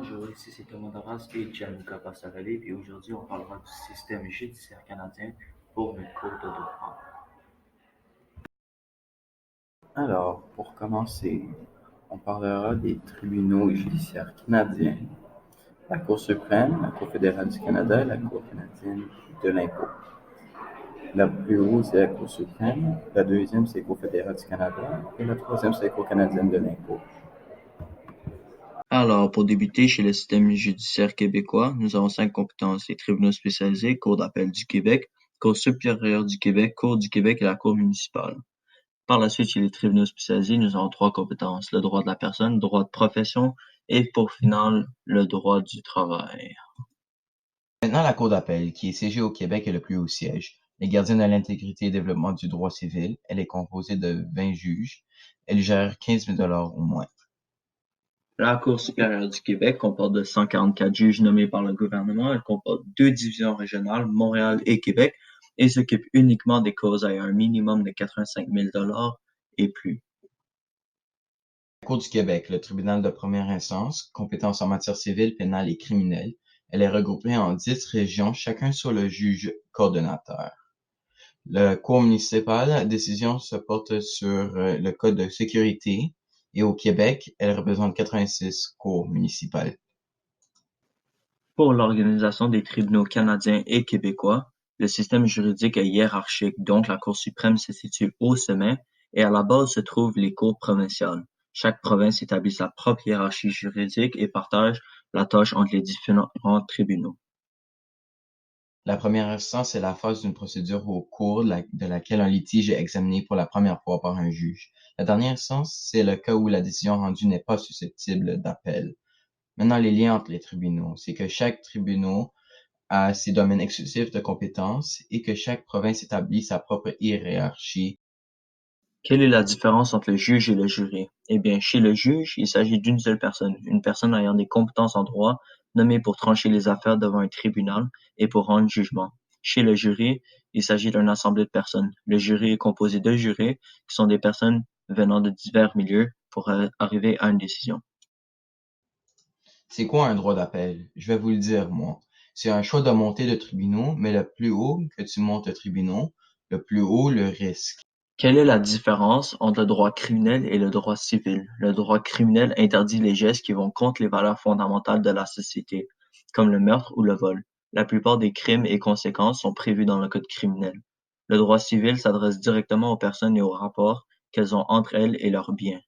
Bonjour, ici c'est Thomas Darras et Gianluca Passarelli, puis aujourd'hui on parlera du système judiciaire canadien pour notre cours de droit. Alors, pour commencer, on parlera des tribunaux judiciaires canadiens, la Cour suprême, la Cour fédérale du Canada et la Cour canadienne de l'impôt. La plus haute, c'est la Cour suprême, la deuxième, c'est la Cour fédérale du Canada et la troisième, c'est la Cour canadienne de l'impôt. Alors, pour débuter, chez le système judiciaire québécois, nous avons 5 compétences: les tribunaux spécialisés, Cour d'appel du Québec, Cour supérieure du Québec, Cour du Québec et la Cour municipale. Par la suite, chez les tribunaux spécialisés, nous avons 3 compétences: le droit de la personne, le droit de profession et pour finale, le droit du travail. Maintenant, la Cour d'appel, qui est siégée au Québec, est le plus haut siège. Elle est gardienne de l'intégrité et développement du droit civil. Elle est composée de 20 juges. Elle gère 15 000 $ au moins. La Cour supérieure du Québec comporte de 144 juges nommés par le gouvernement. Elle comporte 2 divisions régionales, Montréal et Québec, et s'occupe uniquement des causes ayant un minimum de 85 000 $ et plus. La Cour du Québec, le tribunal de première instance, compétence en matière civile, pénale et criminelle. Elle est regroupée en 10 régions, chacun sur le juge coordonnateur. La Cour municipale, la décision se porte sur le code de sécurité et au Québec, elle représente 86 cours municipales. Pour l'organisation des tribunaux canadiens et québécois, le système juridique est hiérarchique, donc la Cour suprême se situe au sommet et à la base se trouvent les cours provinciales. Chaque province établit sa propre hiérarchie juridique et partage la tâche entre les différents tribunaux. La première instance est la phase d'une procédure au cours de laquelle un litige est examiné pour la première fois par un juge. La dernière instance, c'est le cas où la décision rendue n'est pas susceptible d'appel. Maintenant, les liens entre les tribunaux, c'est que chaque tribunal a ses domaines exclusifs de compétences et que chaque province établit sa propre hiérarchie. Quelle est la différence entre le juge et le jury? Eh bien, chez le juge, il s'agit d'une seule personne, une personne ayant des compétences en droit, nommée pour trancher les affaires devant un tribunal et pour rendre jugement. Chez le jury, il s'agit d'une assemblée de personnes. Le jury est composé de jurés, qui sont des personnes venant de divers milieux pour arriver à une décision. C'est quoi un droit d'appel? Je vais vous le dire, moi. C'est un choix de monter de tribunaux, mais le plus haut que tu montes de tribunaux, le plus haut le risque. Quelle est la différence entre le droit criminel et le droit civil? Le droit criminel interdit les gestes qui vont contre les valeurs fondamentales de la société, comme le meurtre ou le vol. La plupart des crimes et conséquences sont prévus dans le code criminel. Le droit civil s'adresse directement aux personnes et aux rapports qu'elles ont entre elles et leurs biens.